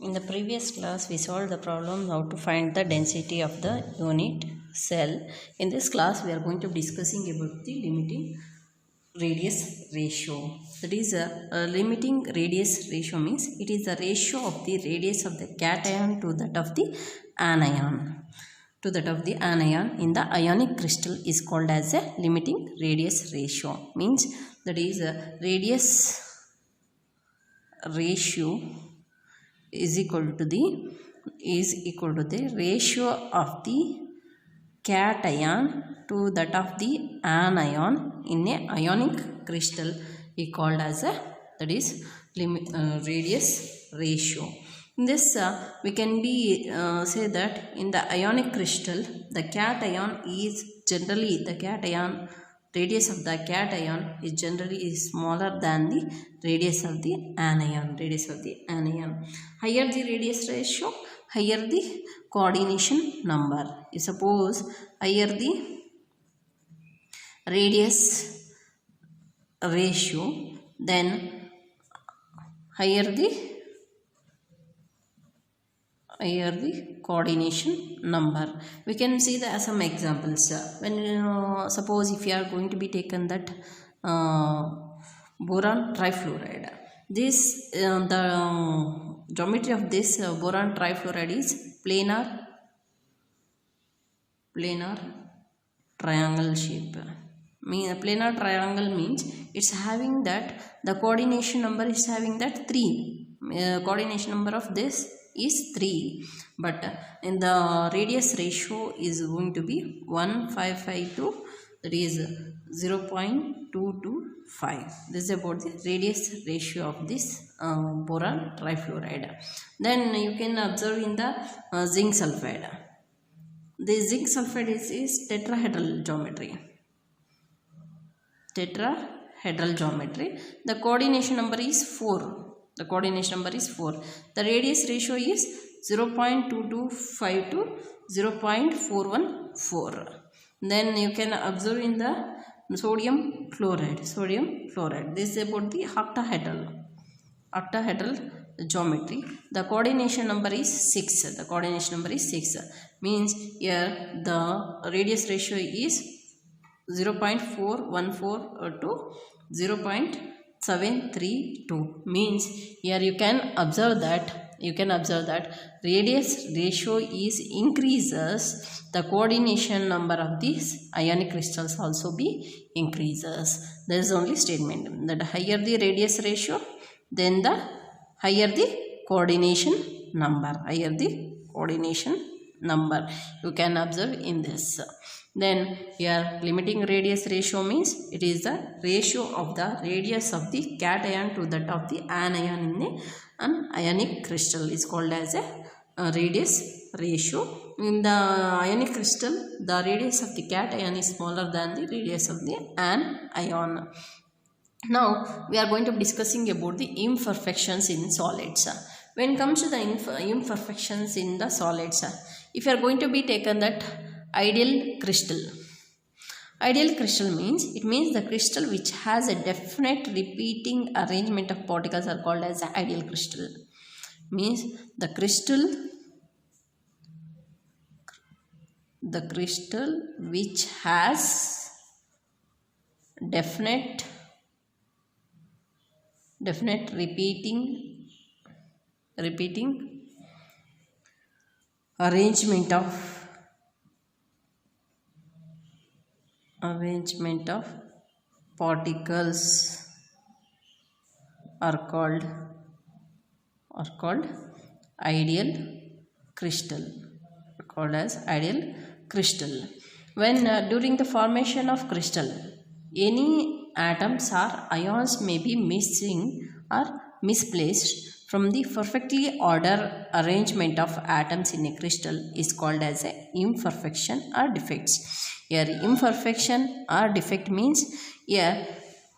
In the previous class, we solved the problem how to find the density of the unit cell. In this class, we are going to be discussing about the limiting radius ratio. That is, a limiting radius ratio means it is the ratio of the radius of the cation to that of the anion. To that of the anion in the ionic crystal is called as a limiting radius ratio. Means that is a radius ratio is equal to the ratio of the cation to that of the anion in a ionic crystal is called as a radius ratio. In this we can be say that in the ionic crystal the cation is generally radius of the cation is generally smaller than the radius of the anion. Higher the radius ratio, higher the coordination number. You suppose higher the radius ratio, then higher the coordination number. We can see some examples. When suppose if you are going to be taken that boron trifluoride, this the geometry of this boron trifluoride is planar triangle shape. Planar triangle means it's having that the coordination number is having that 3. Coordination number of this is 3, but in the radius ratio is going to be 1552, that is 0.225. This is about the radius ratio of this boron trifluoride. Then you can observe in the zinc sulfide. The zinc sulfide is tetrahedral geometry. The coordination number is 4. The radius ratio is 0.225 to 0.414. Then you can observe in the sodium chloride. This is about the octahedral geometry. The coordination number is 6. Means here the radius ratio is 0.414 to 0.732. Means here you can observe that radius ratio is increases, the coordination number of these ionic crystals also be increases. There is only statement that higher the radius ratio, then the higher the coordination number. You can observe in this. Then here limiting radius ratio means it is the ratio of the radius of the cation to that of the anion in an ionic crystal is called as a radius ratio. In the ionic crystal, the radius of the cation is smaller than the radius of the anion. Now we are going to be discussing about the imperfections in solids. When it comes to the imperfections in the solids, if you are going to be taken that ideal crystal means the crystal which has a definite repeating arrangement of particles are called as ideal crystal. Means the crystal which has definite repeating arrangement of particles are called ideal crystal. When during the formation of crystal, any atoms or ions may be missing or misplaced from the perfectly ordered arrangement of atoms in a crystal is called as a imperfection or defects. Here imperfection or defect means here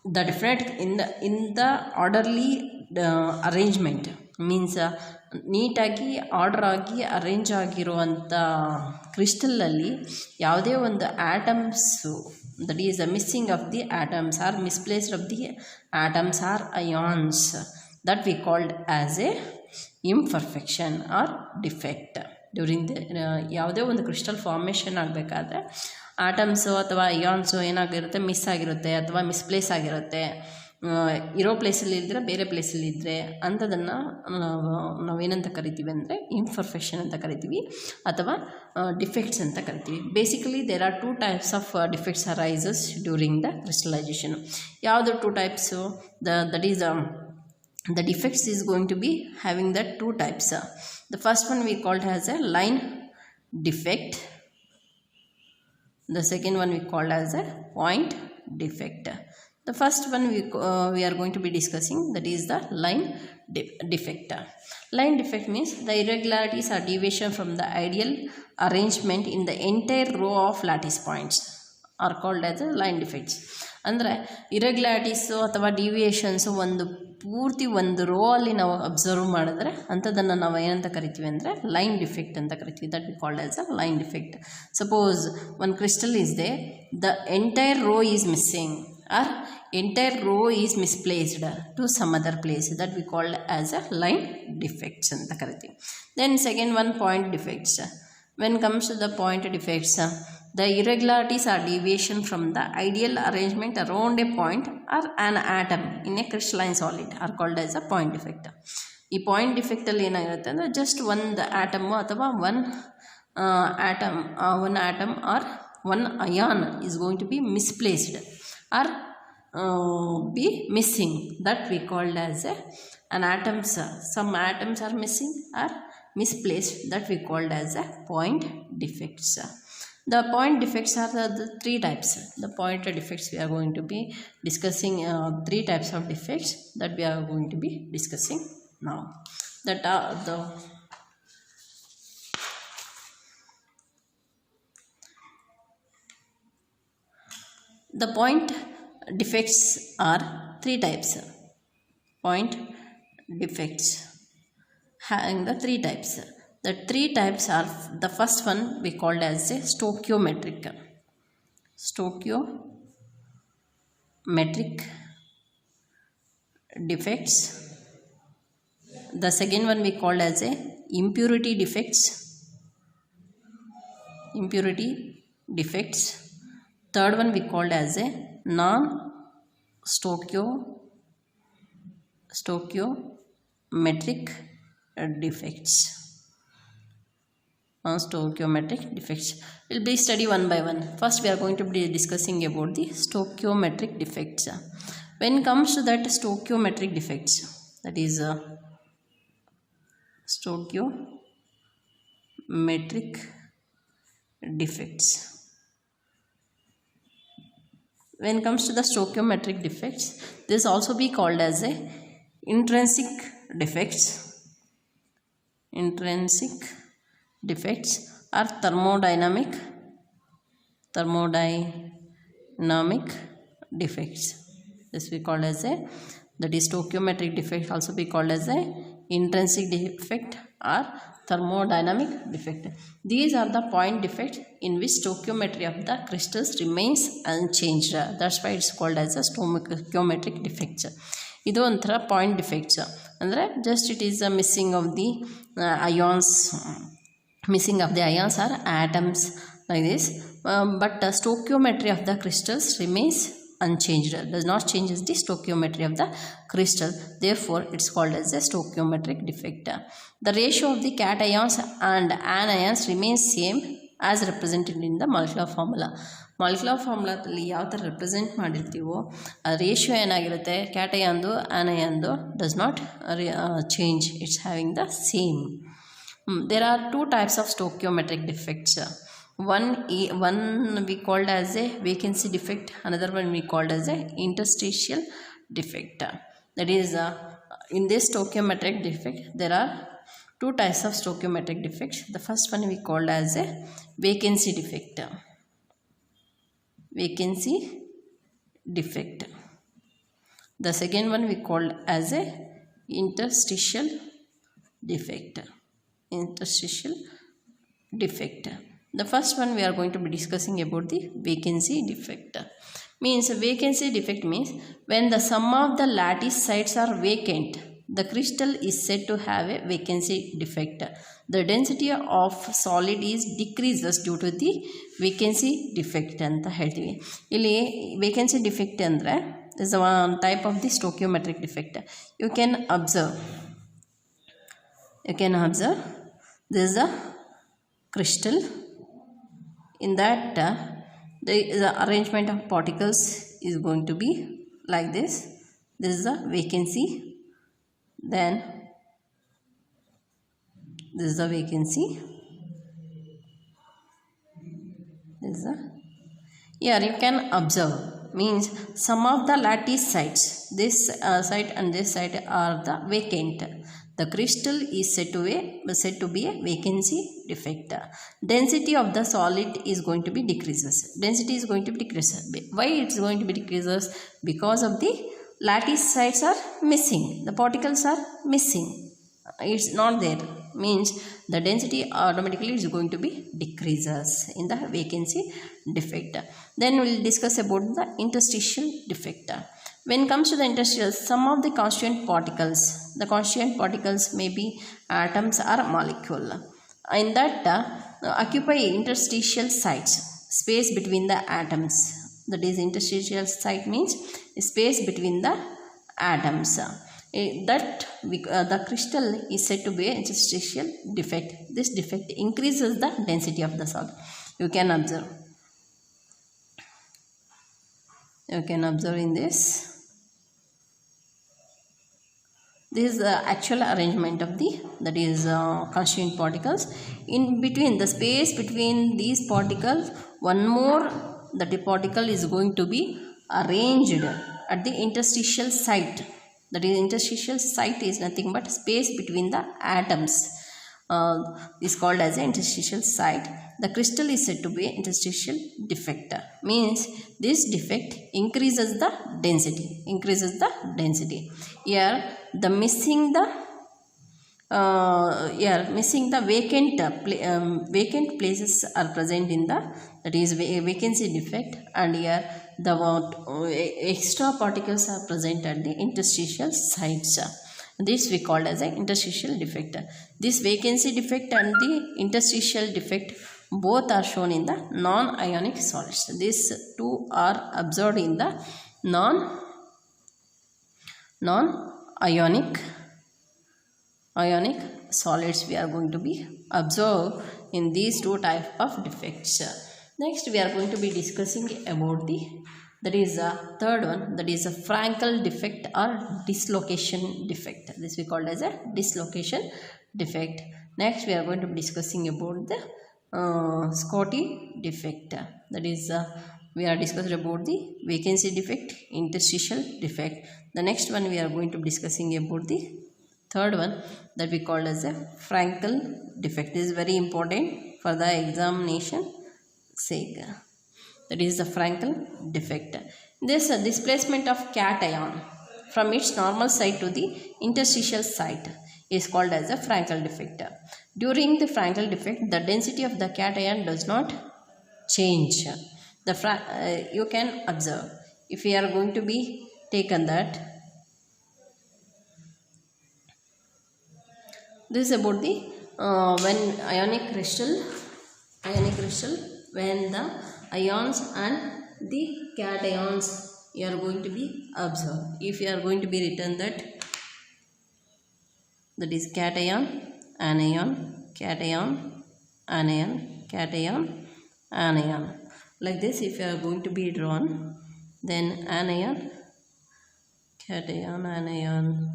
the defect in the orderly arrangement means ನೀಟಾಗಿ order ಆಗಿ arrange ಆಗಿರುವಂಥ ಕ್ರಿಸ್ಟಲಲ್ಲಿ ಯಾವುದೇ ಒಂದು atoms that is missing of the atoms R misplaced of the atoms R ions that we called as a imperfection or defect. During the ಯಾವುದೇ ಒಂದು crystal formation ಆಗಬೇಕಾದ್ರೆ atoms ಅಥವಾ ions ಏನಾಗಿರುತ್ತೆ, ಮಿಸ್ ಆಗಿರುತ್ತೆ ಅಥವಾ ಮಿಸ್ಪ್ಲೇಸ್ ಆಗಿರುತ್ತೆ, ಇರೋ ಪ್ಲೇಸಲ್ಲಿ ಇದ್ದರೆ ಬೇರೆ ಪ್ಲೇಸಲ್ಲಿ ಇದ್ದರೆ ಅಂಥದನ್ನು ನಾವೇನಂತ ಕರಿತೀವಿ ಅಂದರೆ ಇಂಪರ್ಫೆಕ್ಷನ್ ಅಂತ ಕರಿತೀವಿ ಅಥವಾ ಡಿಫೆಕ್ಟ್ಸ್ ಅಂತ ಕರಿತೀವಿ. Basically there are 2 types of defects arises during the crystallisation. ಯಾವುದು 2 types? That is the defects is going to be having that 2 types. The first one we called as a line defect. The second one we called as a point defect. The first one we are going to be discussing, that is the line defect. Line defect means the irregularities or deviation from the ideal arrangement in the entire row of lattice points are called as a line defects. ಅಂದರೆ ಇರೆಗ್ಯುಲಾರಿಟೀಸು ಅಥವಾ ಡಿವಿಯೇಷನ್ಸು ಪೂರ್ತಿ ಒಂದು rho ಅಲ್ಲಿ ನಾವು observe ಮಾಡಿದ್ರೆ ಅಂಥದ್ದನ್ನು ನಾವು ಏನಂತ ಕರಿತೀವಿ ಅಂದರೆ ಲೈನ್ ಡಿಫೆಕ್ಟ್ ಅಂತ ಕರಿತೀವಿ. That we called as a line defect. Suppose one crystal is there, the entire row is missing or entire row is misplaced to some other place, that we called as a line defects ಅಂತ ಕರಿತೀವಿ. Then second one point defects. When comes to the point defects, the irregularities or deviation from the ideal arrangement around a point or an atom in a crystalline solid are called as a point defect. ಈ point ಡಿಫೆಕ್ಟಲ್ಲಿ ಏನಾಗಿರುತ್ತೆ ಅಂದರೆ just ಒಂದು atom ಅಥವಾ one atom or one ion is going to be misplaced or be missing, that we called as an atoms, some atoms are missing or misplaced, that we called as a point defects. The point defects are the 3 types. The point defects we are going to be discussing 3 types of defects that we are going to be discussing now. That are the point defects are 3 types. Point defects having the 3 types. The 3 types are, the first one we called as a stoichiometric defects. The second one we called as a impurity defects. Third one we called as a stoichiometric defects. Stoichiometric defects. We'll be study one by one. First we are going to be discussing about the stoichiometric defects. When it comes to that stoichiometric defects, that is stoichiometric defects. When it comes to the stoichiometric defects, this also be called as a intrinsic defects are thermodynamic defects. This we call as a, that is stoichiometric defect also be called as a intrinsic defect or thermodynamic defect. These are the point defects in which stoichiometry of the crystals remains unchanged. That's why it's called as a stoichiometric defects. ಇದು ಒಂಥರ point defects ಅಂದರೆ just it is a missing of the ions or atoms like this, but stoichiometry of the crystals remains unchanged, does not change the stoichiometry of the crystal, therefore it's called as a stoichiometric defect. The ratio of the cations and anions remains same as represented in the molecular formula. Molecular ಫಾರ್ಮುಲಾದಲ್ಲಿ ಯಾವ ಥರ represent ಮಾಡಿರ್ತೀವೋ ಆ ratio ಏನಾಗಿರುತ್ತೆ, ಕ್ಯಾಟಯಾಂದು ಆನಯಾಂದು does not change, it's having the same. There are 2 types of stoichiometric defects. One we called as a vacancy defect, another one we called as a interstitial defect. That is in this stoichiometric defect there are 2 types of stoichiometric defects. The first one we called as a vacancy defect. The second one we called as a interstitial defect. The first one we are going to be discussing about the vacancy defect. Means vacancy defect means when the sum of the lattice sites are vacant, the crystal is said to have a vacancy defect. The density of solid is decreases due to the vacancy defect ಅಂತ ಹೇಳ್ತೀವಿ. ಇಲ್ಲಿ vacancy defect ಅಂದರೆ is one type of the stoichiometric defect. You can observe this is a crystal. In that the arrangement of particles is going to be like this. This is a vacancy, then this is the vacancy, this is a, here you can observe, means some of the lattice sites, this site and this site are the vacant. The crystal is said to be a vacancy defect. Density of the solid is going to be decreases. Density is going to be decreases. Why it's going to be decreases? Because of the lattice sites are missing. The particles are missing. It's not there. Means the density automatically is going to be decreases in the vacancy defect. Then we'll discuss about the interstitial defect. When it comes to the interstitial, some of the constituent particles may be atoms or molecule. In that occupy interstitial sites, space between the atoms. That is, interstitial site means space between the atoms. The crystal is said to be an interstitial defect. This defect increases the density of the solid. You can observe in this. This is the actual arrangement of the constituent particles. In between the space between these particles, one more particle is going to be arranged at the interstitial site. That is, interstitial site is nothing but space between the atoms. Is called as an interstitial site. The crystal is said to be an interstitial defect. Means this defect increases the density. Here the missing the vacant places are present in the, that is vacancy defect, and here the extra particles are present at the interstitial sites. This we called as an interstitial defect. This vacancy defect and the interstitial defect both are shown in the non-ionic solids. These two are observed in the non-ionic solids. We are going to be observed in these two types of defects. Next we are going to be discussing about that is a third one, that is a Frankel defect or dislocation defect. This we called as a dislocation defect. Next we are going to be discussing about the Scotty defect. That is we are discussing about the vacancy defect, interstitial defect. The next one we are going to be discussing about the third one, that we called as a Frankel defect. This is very important for the examination sake. That is the Frankel defect. This displacement of cation from its normal site to the interstitial site is called as a Frankel defect. During the Frankel defect, the density of the cation does not change. You can observe, if we are going to be taken that, this is about the when ionic crystal, when the ions and the cations you are going to be observed. If you are going to be written that is cation, anion, cation, anion, cation, anion. Like this, if you are going to be drawn, then anion, cation, anion.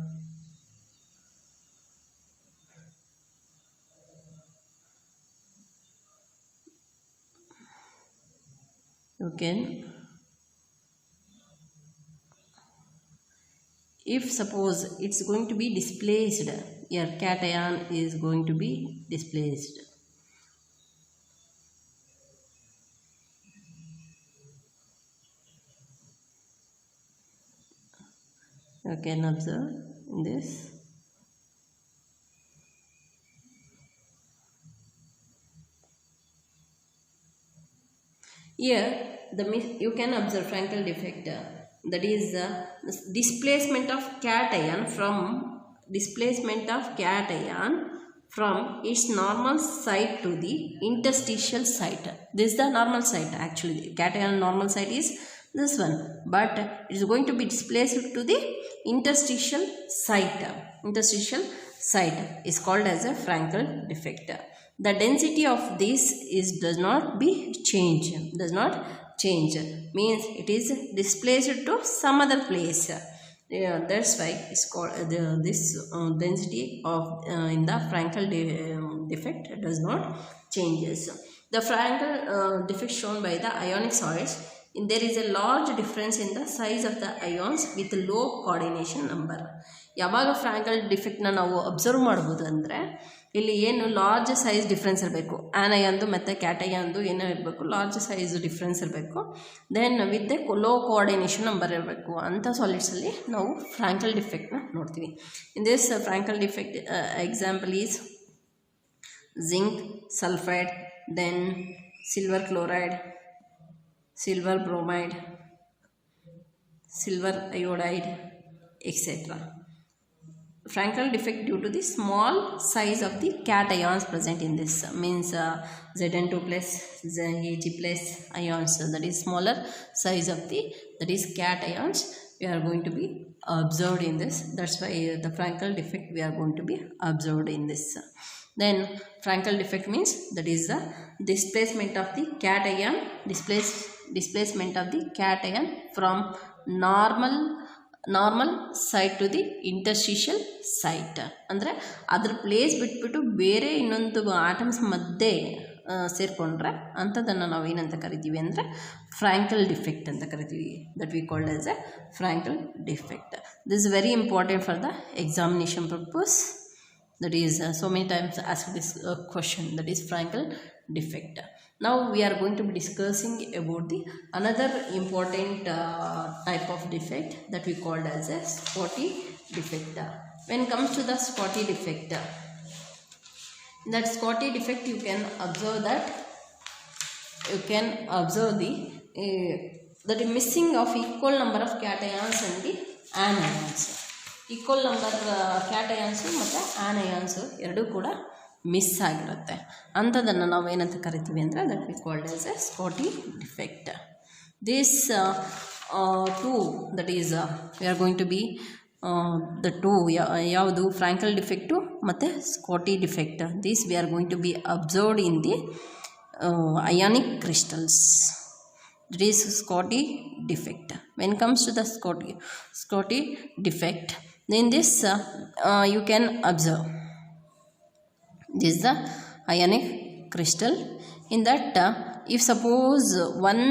You can, if suppose it's going to be displaced, your cation is going to be displaced. You can observe in this. Here you can observe Frankel defect, that is the displacement of cation from displacement of cation from its normal site to the interstitial site. This is the normal site actually. The cation normal site is this one, but it is going to be displaced to the interstitial site. Interstitial site is called as a Frankel defect. The density of this does not change, means it is displaced to some other place. That's why it's called this density of in the Frankel defect does not changes. The Frankel defect shown by the ionic solids, there is a large difference in the size of the ions with low coordination number. ಯಾವಾಗ Frankl ಡಿಫೆಕ್ಟ್ನ ನಾವು observe ಮಾಡ್ಬೋದು ಅಂದರೆ ಇಲ್ಲಿ ಏನು large size difference ಇರಬೇಕು, ಆನಯನ್ದು ಮತ್ತು ಕ್ಯಾಟಯನ್ದು ಏನೋ ಇರಬೇಕು, ಲಾರ್ಜ್ ಸೈಜ್ ಡಿಫ್ರೆನ್ಸ್ ಇರಬೇಕು. Then with the low coordination number ಇರಬೇಕು. ಅಂಥ ಸಾಲಿಡ್ಸಲ್ಲಿ ನಾವು ಫ್ರಾಂಕಲ್ ಡಿಫೆಕ್ಟ್ನ ನೋಡ್ತೀವಿ. In this Frenkel defect example is zinc sulphide, then silver chloride, silver bromide, silver iodide, etc. Frankel defect due to the small size of the cations present in this, means Zn2 plus Ag plus ions, that is smaller size of the, that is cations, we are going to be observed in this. That's why the Frankel defect we are going to be observed in this. Then Frankel defect means that is the displacement of the cation, displacement of the cation from normal site to the interstitial site. ಅಂದರೆ ಅದ್ರ place ಬಿಟ್ಬಿಟ್ಟು ಬೇರೆ ಇನ್ನೊಂದು atoms ಮಧ್ಯೆ ಸೇರಿಕೊಂಡ್ರೆ ಅಂಥದ್ದನ್ನು ನಾವು ಏನಂತ ಕರಿತೀವಿ ಅಂದರೆ ಫ್ರಾಂಕಲ್ ಡಿಫೆಕ್ಟ್ ಅಂತ ಕರಿತೀವಿ. That we called as a Frenkel defect. This is very important for the examination purpose. That is so many times asked this question, that is Frankel defect. Now we are going to be discussing about the another important type of defect that we called as a Scotty defect. When it comes to the Scotty defect, that Scotty defect you can observe the missing of equal number of cations and the anions. Equal number cations ಮತ್ತು anions ಎರಡೂ ಕೂಡ miss ಆಗಿರುತ್ತೆ. ಅಂಥದ್ದನ್ನು ನಾವು ಏನಂತ ಕರಿತೀವಿ ಅಂದರೆ that we called as a Schottky defect. This two that is we are going to be the two ಯಾವುದು ಫ್ರಾಂಕಲ್ ಡಿಫೆಕ್ಟು ಮತ್ತು Schottky defect. This we are going to be observed in the ionic crystals. That is Scotty defect. When it comes to the Scotty defect, then this you can observe. This is the ionic crystal. In that, if suppose one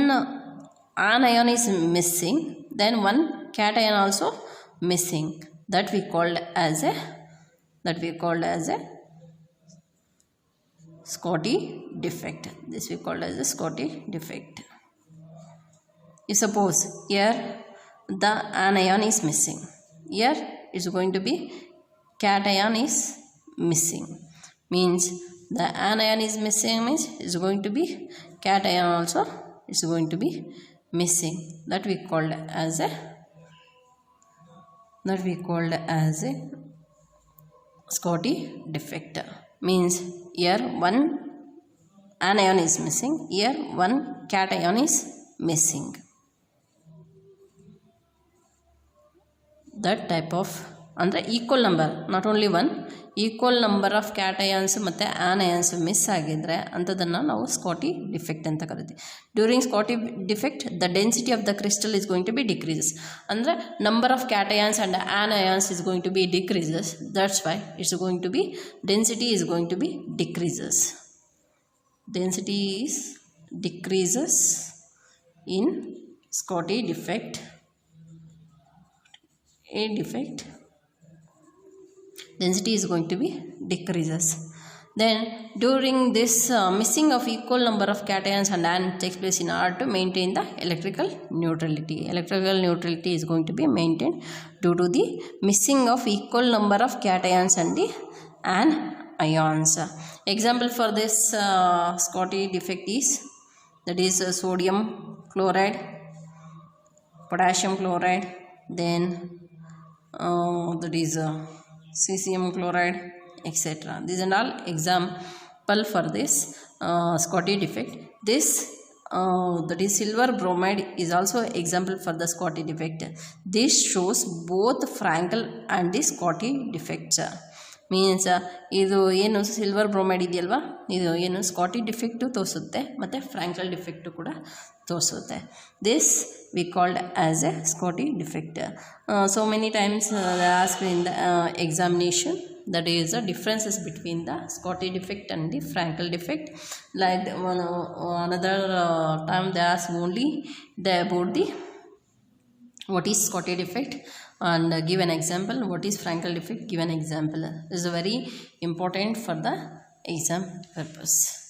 anion is missing, then one cation also missing. That we called as a Scotty defect. This we called as a Scotty defect. If suppose here the anion is missing, here it's going to be cation is missing, means the anion is missing means it's going to be cation also is going to be missing. That we called as a Scotty defect. Means here one anion is missing, here one cation is missing. That type of ಅಂದರೆ equal number, not only one, equal number of cations ಮತ್ತು anions miss ಆಗಿದ್ದರೆ ಅಂಥದ್ದನ್ನು ನಾವು Schottky defect ಅಂತ ಕರಿತೀವಿ. During Schottky defect the density of the crystal is going to be decreases. ಅಂದರೆ number of cations and anions is going to be decreases. That's why it's going to be density is going to be decreases. Density is decreases in Scotty defect. A defect, density is going to be decreases. Then during this missing of equal number of cations and anions takes place in order to maintain the electrical neutrality. Electrical neutrality is going to be maintained due to the missing of equal number of cations and the anions. Example for this Scotty defect is, that is sodium chloride, potassium chloride, then that is cesium chloride, etc. These are all example for this Scotty defect. This that is silver bromide is also example for the Scotty defect. This shows both Frankel and the Scotty defects. Means ಇದು ಏನು silver bromide ಇದೆಯಲ್ವಾ, ಇದು ಏನು ಸ್ಕಾಟಿ defect ತೋರಿಸುತ್ತೆ ಮತ್ತು ಫ್ರ್ಯಾಂಕಲ್ defect ಕೂಡ ತೋರಿಸುತ್ತೆ. This we called as a Schottky defect. So many times asked in the examination, that is the differences between the Scotty defect and the Frankel defect. Like another time they ask only about the what is Scotty defect and give an example. What is Frankel defect, give an example. This is very important for the exam purpose.